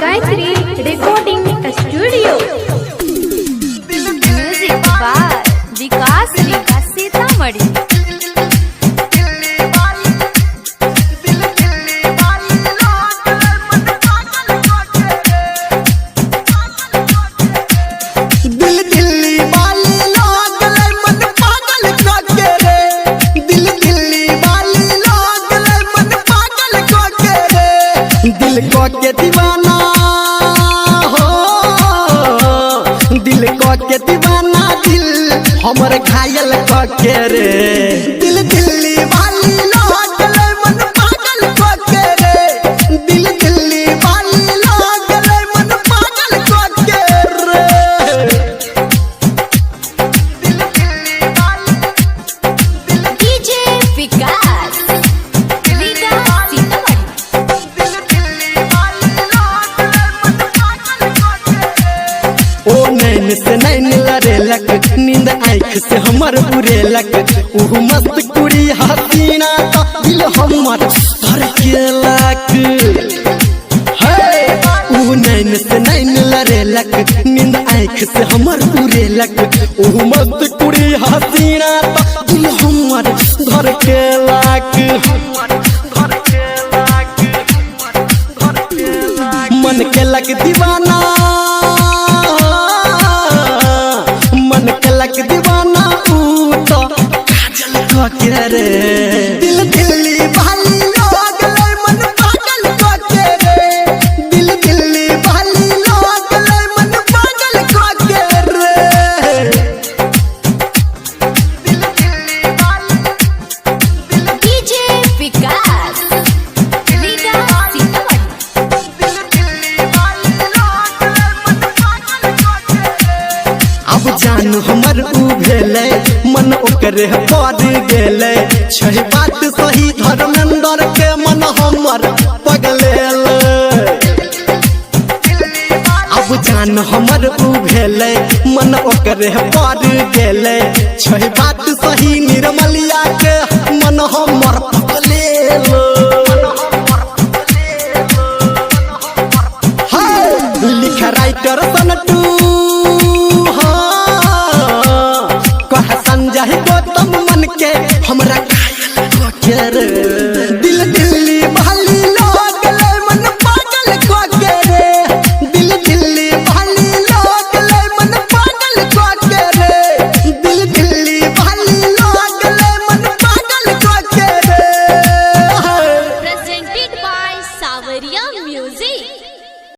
Gayatri Recording Studio. Music by Vikas Sitamarhi. दिल को के दीवाना हो, दिल को के दीवाना, दिल हमर घायल को के रे। दिल दिल्ली वाली लोग मन पागल को के रे। दिल दिल्ली वाली लोग मन पागल को के रे। दिल दिल्ली वाली DJ Vikas नैन से नैन लड़ेलक, नींद आँख से हमर उड़ेलक। ऊ मस्त कुड़ी हसीना तो दिल हमर धड़केलक। ऊ नैन से नैन लड़ेलक, नींद आँख से हमर उड़ेलक। ऊ मस्त कुड़ी हसीना तो दिल हमर धड़केलक। मन केलक दीवाना, दीवाना ऊ तो काजल को के रे। दिल दिल्ली वाली लोग मन पागल को के रे। दिल दिल्ली वाली लोग मन पागल को के रे। दिल दिल्ली वाली DJ Vikas अब जानू हमर ऊ भेले, मन ओकरे पड़ गेले। छह बात सही धर्मेंद्र के मन हमर पगलेल। अब जान हमर ऊ भेले, मन ओकरे पड़ गेले। छह बात सही निर्मलिया के मन हमर पगलेल। लिख राइटर सनटू संजय गौतम मन के हमरा घायल को के रे। दिल दिल्ली वाली लोग मन पागल को के रे। दिल दिल्ली वाली लोग मन पागल को के रे। दिल दिल्ली वाली लोग मन पागल को के रे। Presented by Savaria Music.